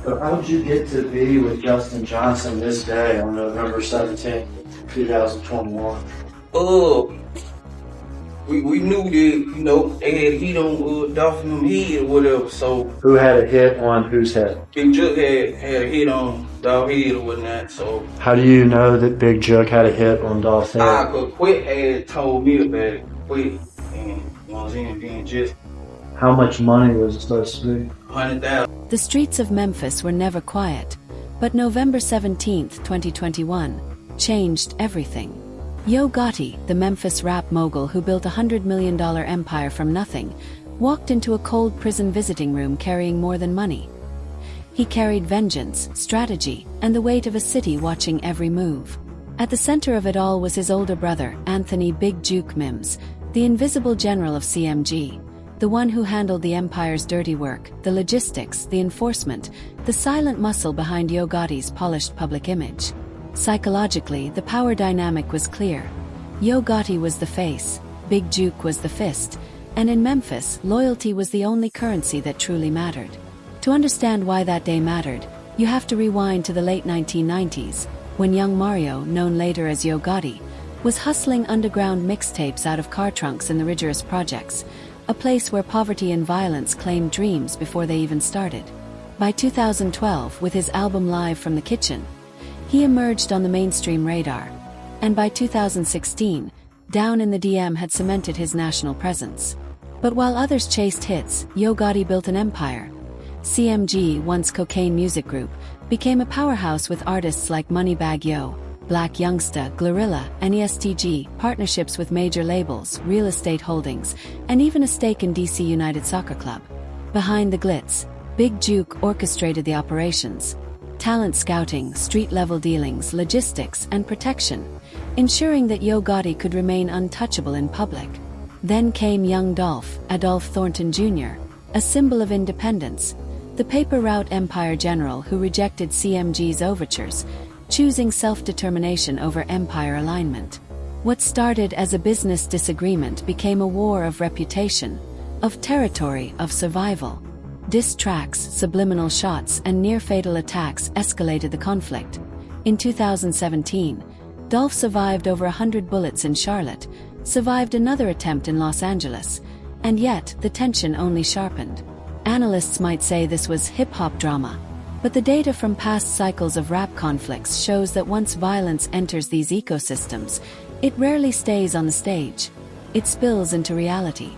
So how did you get to be with Justin Johnson this day on November 17th, 2021? Uh, we knew that, they had heat on Dolph and them head or whatever, so Who had a hit on whose head? Big Jook had a hit on Dolph head or whatnot, so How do you know that Big Jook had a hit on Dolph's head? Cause Quit had told me about it, Quit, and you know what I'm saying, being just How much money was it supposed to be? 100,000. The streets of Memphis were never quiet, but November 17th, 2021, changed everything. Yo Gotti, the Memphis rap mogul who built a $100 million empire from nothing, walked into a cold prison visiting room carrying more than money. He carried vengeance, strategy, and the weight of a city watching every move. At the center of it all was his older brother, Anthony Big Jook Mims, the invisible general of CMG, the one who handled the empire's dirty work, the logistics, the enforcement, the silent muscle behind Yo Gotti's polished public image. Psychologically, the power dynamic was clear. Yo Gotti was the face, Big Jook was the fist, and in Memphis, loyalty was the only currency that truly mattered. To understand why that day mattered, you have to rewind to the late 1990s, when young Mario, known later as Yo Gotti, was hustling underground mixtapes out of car trunks in the rigorous projects, a place where poverty and violence claimed dreams before they even started. By 2012, with his album Live from the Kitchen, he emerged on the mainstream radar, and by 2016, Down in the DM had cemented his national presence. But while others chased hits, Yo Gotti built an empire. CMG, once cocaine music group, became a powerhouse with artists like Moneybagg Yo, Black Youngsta, Glorilla, and ESTG, partnerships with major labels, real estate holdings, and even a stake in DC United Soccer Club. Behind the glitz, Big Jook orchestrated the operations. Talent scouting, street-level dealings, logistics, and protection, ensuring that Yo Gotti could remain untouchable in public. Then came Young Dolph, Adolph Thornton Jr., a symbol of independence, the paper route empire general who rejected CMG's overtures, choosing self-determination over empire alignment. What started as a business disagreement became a war of reputation, of territory, of survival. Diss tracks, subliminal shots, and near-fatal attacks escalated the conflict. In 2017, Dolph survived over 100 bullets in Charlotte, survived another attempt in Los Angeles, and yet the tension only sharpened. Analysts might say this was hip-hop drama, but the data from past cycles of rap conflicts shows that once violence enters these ecosystems, it rarely stays on the stage. It spills into reality.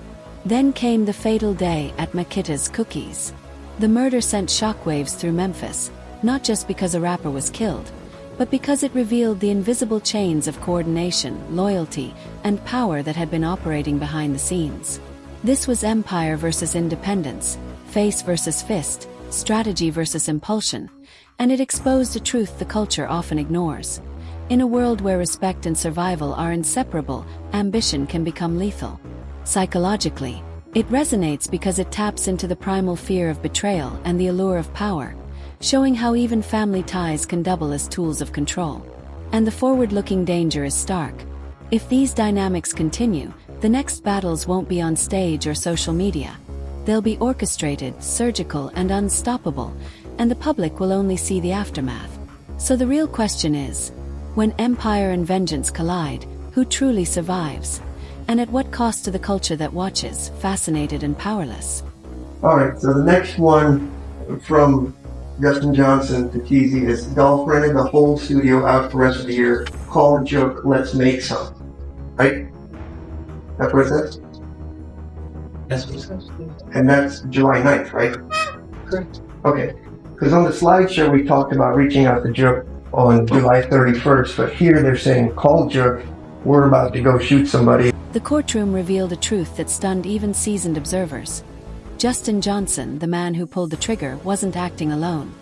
Then came the fatal day at Makita's Cookies. The murder sent shockwaves through Memphis, not just because a rapper was killed, but because it revealed the invisible chains of coordination, loyalty, and power that had been operating behind the scenes. This was empire versus independence, face versus fist, strategy versus impulsion, and it exposed a truth the culture often ignores. In a world where respect and survival are inseparable, ambition can become lethal. Psychologically, it resonates because it taps into the primal fear of betrayal and the allure of power, showing how even family ties can double as tools of control. And the forward-looking danger is stark. If these dynamics continue, the next battles won't be on stage or social media. They'll be orchestrated, surgical, and unstoppable, and the public will only see the aftermath. So the real question is, when empire and vengeance collide, who truly survives? And at what cost to the culture that watches, fascinated and powerless? All right, so the next one from Justin Johnson to TZ is Dolph rented the whole studio out for the rest of the year. Call Jook, let's make some. Right? That's what it says? That's what it says. And that's July 9th, right? Correct. Okay, because on the slideshow we talked about reaching out to Jook on July 31st, but here they're saying, call Jook, we're about to go shoot somebody. The courtroom revealed a truth that stunned even seasoned observers. Justin Johnson, the man who pulled the trigger, wasn't acting alone.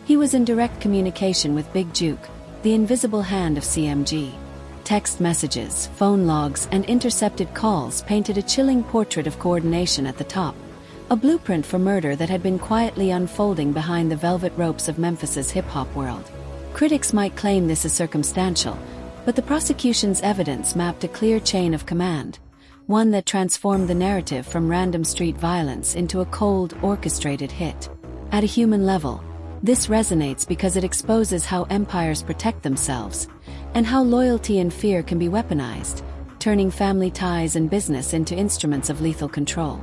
He was in direct communication with Big Jook, the invisible hand of CMG. Text messages, phone logs, and intercepted calls painted a chilling portrait of coordination at the top, a blueprint for murder that had been quietly unfolding behind the velvet ropes of Memphis's hip-hop world. Critics might claim this is circumstantial, but the prosecution's evidence mapped a clear chain of command, one that transformed the narrative from random street violence into a cold, orchestrated hit. At a human level, This resonates because it exposes how empires protect themselves, and how loyalty and fear can be weaponized, turning family ties and business into instruments of lethal control.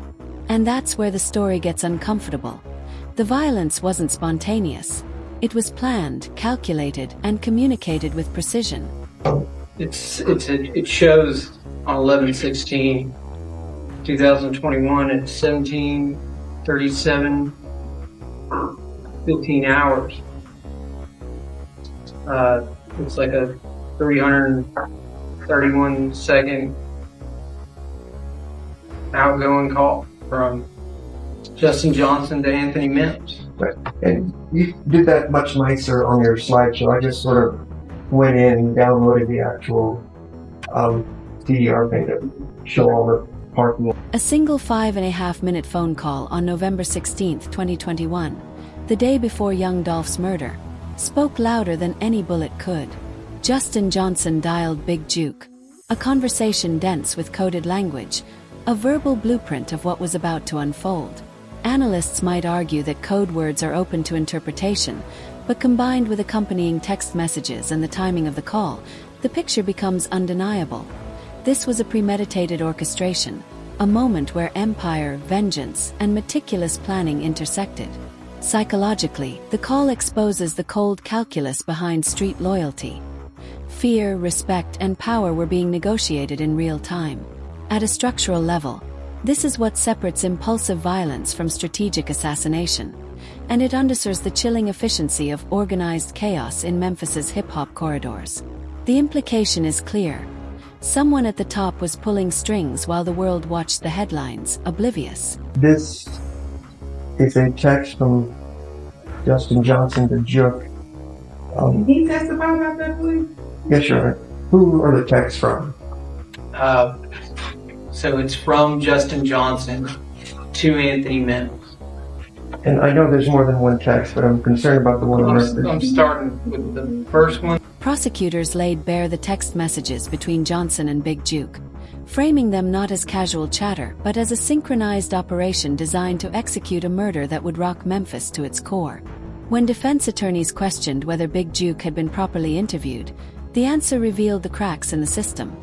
And that's where the story gets uncomfortable. The violence wasn't spontaneous. It was planned, calculated, and communicated with precision. It shows on 11/16/2021 at 17:37, 15 hours. It's like a 331 second outgoing call from Justin Johnson to Anthony Mims. Right. And you did that much nicer on your slideshow. I just sort of went in and downloaded the actual DDR thing to show all the parking. A single 5.5-minute phone call on November 16, 2021, the day before Young Dolph's murder, spoke louder than any bullet could. Justin Johnson dialed Big Jook, a conversation dense with coded language, a verbal blueprint of what was about to unfold. Analysts might argue that code words are open to interpretation, but combined with accompanying text messages and the timing of the call, the picture becomes undeniable. This was a premeditated orchestration, a moment where empire, vengeance, and meticulous planning intersected. Psychologically, the call exposes the cold calculus behind street loyalty. Fear, respect, and power were being negotiated in real time. At a structural level, this is what separates impulsive violence from strategic assassination, and it underscores the chilling efficiency of organized chaos in Memphis's hip-hop corridors. The implication is clear. Someone at the top was pulling strings while the world watched the headlines, oblivious. This is a text from Justin Johnson to Jook. Can he testify about that, please? Yeah, sure. Who are the texts from? So it's from Justin Johnson to Anthony Mims. And I know there's more than one text, but I'm concerned about the one on record. I'm starting with the first one. Prosecutors laid bare the text messages between Johnson and Big Jook, framing them not as casual chatter but as a synchronized operation designed to execute a murder that would rock Memphis to its core. When defense attorneys questioned whether Big Jook had been properly interviewed, the answer revealed the cracks in the system.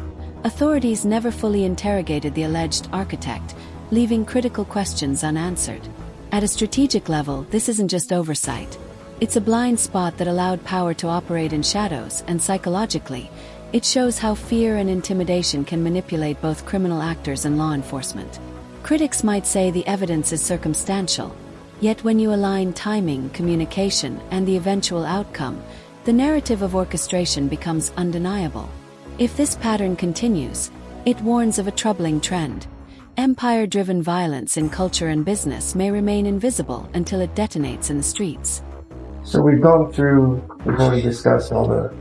Authorities never fully interrogated the alleged architect, leaving critical questions unanswered. At a strategic level, this isn't just oversight. It's a blind spot that allowed power to operate in shadows, and psychologically, it shows how fear and intimidation can manipulate both criminal actors and law enforcement. Critics might say the evidence is circumstantial, yet when you align timing, communication, and the eventual outcome, the narrative of orchestration becomes undeniable. If this pattern continues, it warns of a troubling trend. Empire-driven violence in culture and business may remain invisible until it detonates in the streets. So we've already discussed all the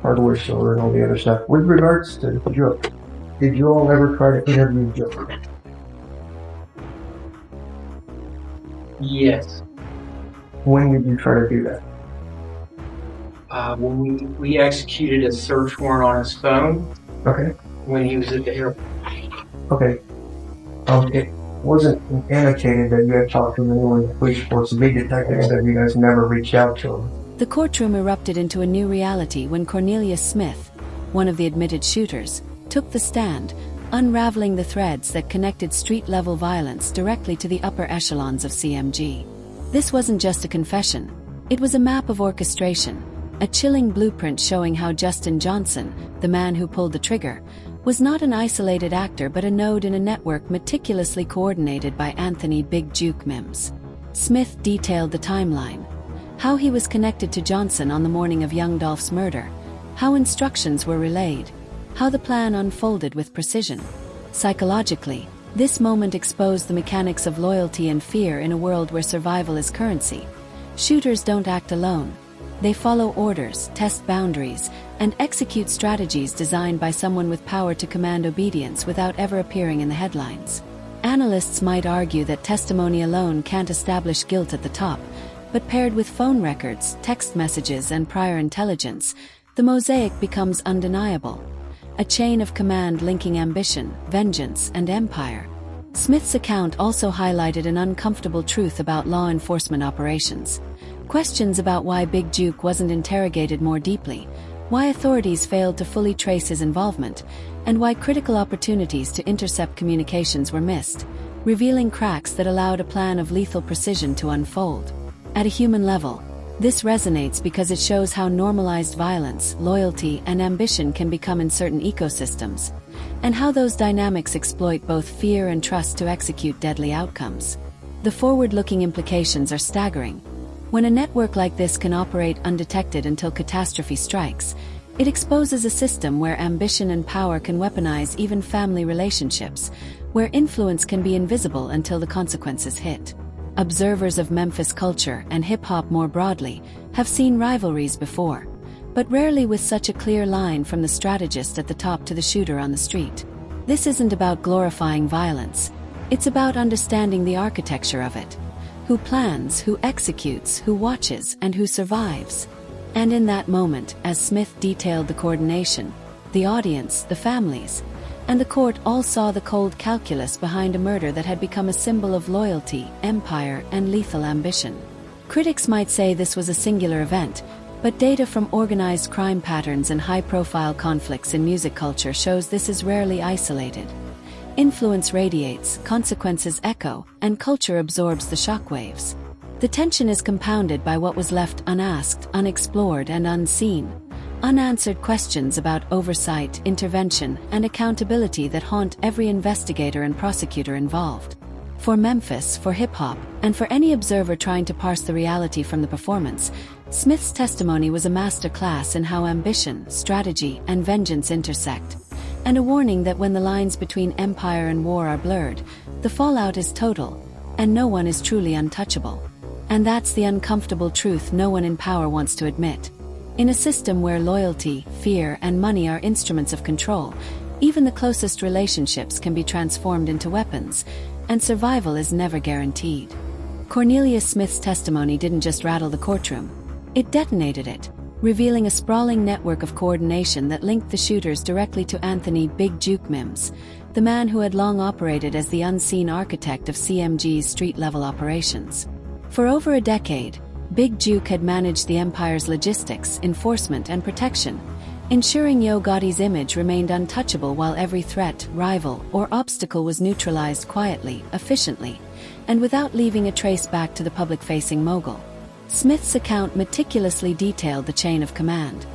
hardware store and all the other stuff. With regards to Jook, did you all ever try to interview Jook? Yes. When did you try to do that? When we executed a search warrant on his phone Okay. when he was at the airport. Okay. It wasn't indicated that you had talked to anyone in the police force, a big detective, that you guys never reached out to him. The courtroom erupted into a new reality when Cornelius Smith, one of the admitted shooters, took the stand, unraveling the threads that connected street-level violence directly to the upper echelons of CMG. This wasn't just a confession. It was a map of orchestration, a chilling blueprint showing how Justin Johnson, the man who pulled the trigger, was not an isolated actor but a node in a network meticulously coordinated by Anthony Big Jook Mims. Smith detailed the timeline, how he was connected to Johnson on the morning of Young Dolph's murder, how instructions were relayed, how the plan unfolded with precision. Psychologically, this moment exposed the mechanics of loyalty and fear in a world where survival is currency. Shooters don't act alone. They follow orders, test boundaries, and execute strategies designed by someone with power to command obedience without ever appearing in the headlines. Analysts might argue that testimony alone can't establish guilt at the top, but paired with phone records, text messages, and prior intelligence, the mosaic becomes undeniable. A chain of command linking ambition, vengeance, and empire. Smith's account also highlighted an uncomfortable truth about law enforcement operations. Questions about why Big Jook wasn't interrogated more deeply, why authorities failed to fully trace his involvement, and why critical opportunities to intercept communications were missed, revealing cracks that allowed a plan of lethal precision to unfold. At a human level, this resonates because it shows how normalized violence, loyalty, and ambition can become in certain ecosystems, and how those dynamics exploit both fear and trust to execute deadly outcomes. The forward-looking implications are staggering. When a network like this can operate undetected until catastrophe strikes, it exposes a system where ambition and power can weaponize even family relationships, where influence can be invisible until the consequences hit. Observers of Memphis culture and hip-hop more broadly have seen rivalries before, but rarely with such a clear line from the strategist at the top to the shooter on the street. This isn't about glorifying violence, it's about understanding the architecture of it. Who plans, who executes, who watches, and who survives. And in that moment, as Smith detailed the coordination, the audience, the families, and the court all saw the cold calculus behind a murder that had become a symbol of loyalty, empire, and lethal ambition. Critics might say this was a singular event, but data from organized crime patterns and high-profile conflicts in music culture shows this is rarely isolated. Influence radiates, consequences echo, and culture absorbs the shockwaves. The tension is compounded by what was left unasked, unexplored, and unseen. Unanswered questions about oversight, intervention, and accountability that haunt every investigator and prosecutor involved. For Memphis, for hip-hop, and for any observer trying to parse the reality from the performance, Smith's testimony was a masterclass in how ambition, strategy, and vengeance intersect. And a warning that when the lines between empire and war are blurred, the fallout is total, and no one is truly untouchable. And that's the uncomfortable truth no one in power wants to admit. In a system where loyalty, fear, and money are instruments of control, even the closest relationships can be transformed into weapons, and survival is never guaranteed. Cornelius Smith's testimony didn't just rattle the courtroom, it detonated it, revealing a sprawling network of coordination that linked the shooters directly to Anthony Big Jook Mims, the man who had long operated as the unseen architect of CMG's street-level operations. For over a decade, Big Jook had managed the empire's logistics, enforcement, and protection, ensuring Yo Gotti's image remained untouchable while every threat, rival, or obstacle was neutralized quietly, efficiently, and without leaving a trace back to the public-facing mogul. Smith's account meticulously detailed the chain of command,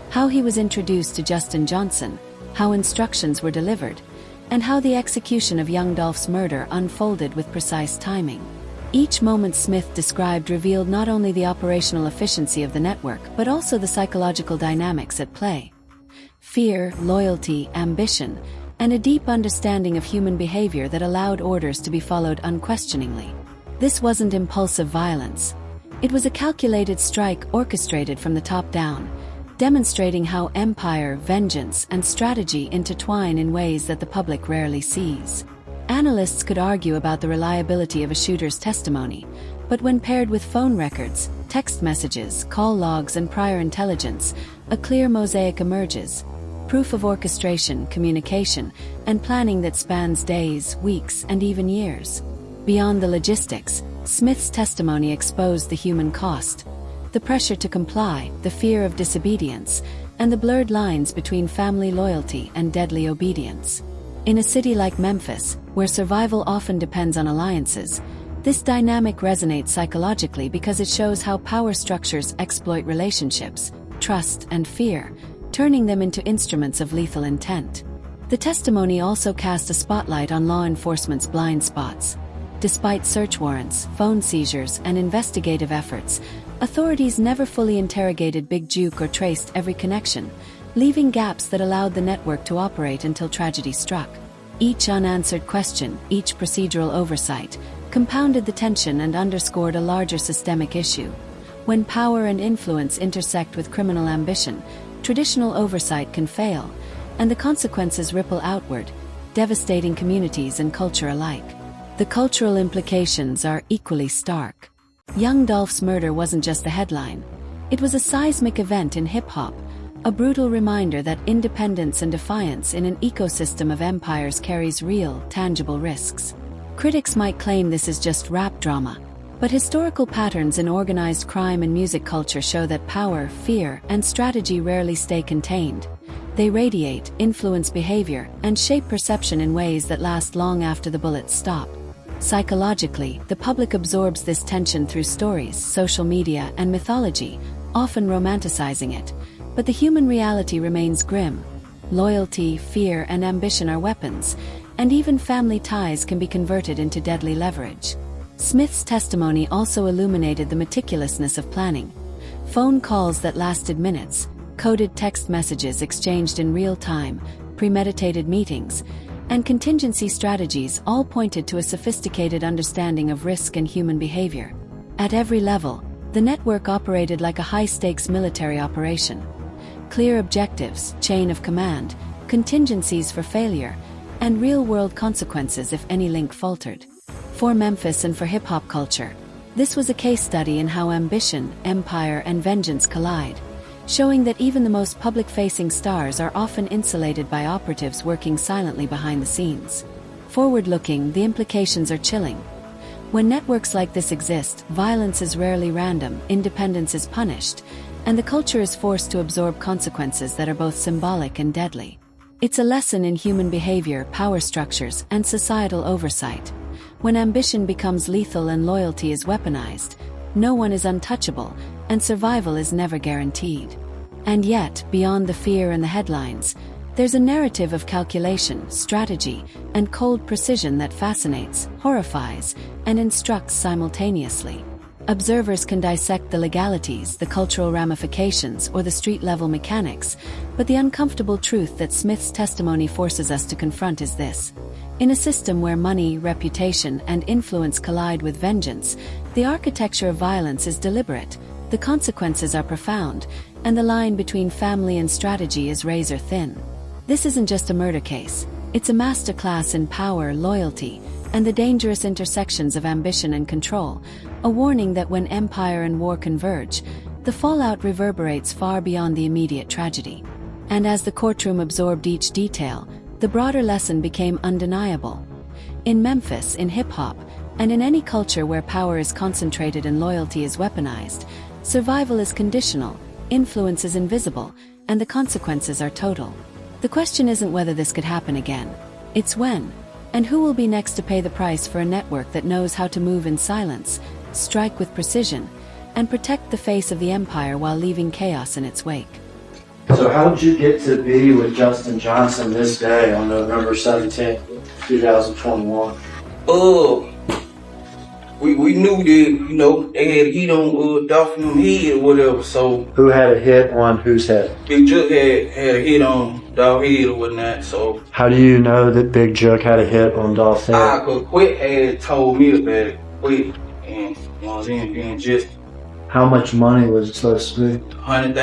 how he was introduced to Justin Johnson, how instructions were delivered, and how the execution of Young Dolph's murder unfolded with precise timing. Each moment Smith described revealed not only the operational efficiency of the network but also the psychological dynamics at play. Fear, loyalty, ambition, and a deep understanding of human behavior that allowed orders to be followed unquestioningly. This wasn't impulsive violence. It was a calculated strike orchestrated from the top down, demonstrating how empire, vengeance, and strategy intertwine in ways that the public rarely sees. Analysts could argue about the reliability of a shooter's testimony, but when paired with phone records, text messages, call logs, and prior intelligence, a clear mosaic emerges. Proof of orchestration, communication, and planning that spans days, weeks, and even years. Beyond the logistics, Smith's testimony exposed the human cost, the pressure to comply, the fear of disobedience, and the blurred lines between family loyalty and deadly obedience. In a city like Memphis, where survival often depends on alliances, this dynamic resonates psychologically because it shows how power structures exploit relationships, trust, and fear, turning them into instruments of lethal intent. The testimony also cast a spotlight on law enforcement's blind spots. Despite search warrants, phone seizures, and investigative efforts, authorities never fully interrogated Big Jook or traced every connection, leaving gaps that allowed the network to operate until tragedy struck. Each unanswered question, each procedural oversight, compounded the tension and underscored a larger systemic issue. When power and influence intersect with criminal ambition, traditional oversight can fail, and the consequences ripple outward, devastating communities and culture alike. The cultural implications are equally stark. Young Dolph's murder wasn't just a headline. It was a seismic event in hip-hop, a brutal reminder that independence and defiance in an ecosystem of empires carries real, tangible risks. Critics might claim this is just rap drama, but historical patterns in organized crime and music culture show that power, fear, and strategy rarely stay contained. They radiate, influence behavior, and shape perception in ways that last long after the bullets stop. Psychologically, the public absorbs this tension through stories, social media, and mythology, often romanticizing it. But the human reality remains grim. Loyalty, fear, and ambition are weapons, and even family ties can be converted into deadly leverage. Smith's testimony also illuminated the meticulousness of planning. Phone calls that lasted minutes, coded text messages exchanged in real time, premeditated meetings, and contingency strategies all pointed to a sophisticated understanding of risk and human behavior. At every level, the network operated like a high-stakes military operation. Clear objectives, chain of command, contingencies for failure, and real-world consequences if any link faltered. For Memphis and for hip-hop culture, this was a case study in how ambition, empire, and vengeance collide, showing that even the most public-facing stars are often insulated by operatives working silently behind the scenes. Forward-looking, the implications are chilling. When networks like this exist, violence is rarely random, independence is punished, and the culture is forced to absorb consequences that are both symbolic and deadly. It's a lesson in human behavior, power structures, and societal oversight. When ambition becomes lethal and loyalty is weaponized, no one is untouchable, and survival is never guaranteed. And yet, beyond the fear and the headlines, there's a narrative of calculation, strategy, and cold precision that fascinates, horrifies, and instructs simultaneously. Observers can dissect the legalities, the cultural ramifications, or the street-level mechanics, but the uncomfortable truth that Smith's testimony forces us to confront is this. In a system where money, reputation, and influence collide with vengeance, the architecture of violence is deliberate, the consequences are profound, and the line between family and strategy is razor-thin. This isn't just a murder case. It's a masterclass in power, loyalty, and the dangerous intersections of ambition and control, a warning that when empire and war converge, the fallout reverberates far beyond the immediate tragedy. And as the courtroom absorbed each detail, the broader lesson became undeniable. In Memphis, in hip-hop, and in any culture where power is concentrated and loyalty is weaponized, survival is conditional, influence is invisible, and the consequences are total. The question isn't whether this could happen again. It's when. And who will be next to pay the price for a network that knows how to move in silence, strike with precision, and protect the face of the empire while leaving chaos in its wake? So how did you get to be with Justin Johnson this day on November 17th, 2021? We knew that, they had a hit on Dolph in them head or whatever, so Who had a hit on whose head? Big Jook had a hit on Dolph head or whatnot, so How do you know that Big Jook had a hit on Dolph's head? Cause Quick had told me about it, Quick, and you know what I'm saying, being just How much money was it supposed to be? 100,000.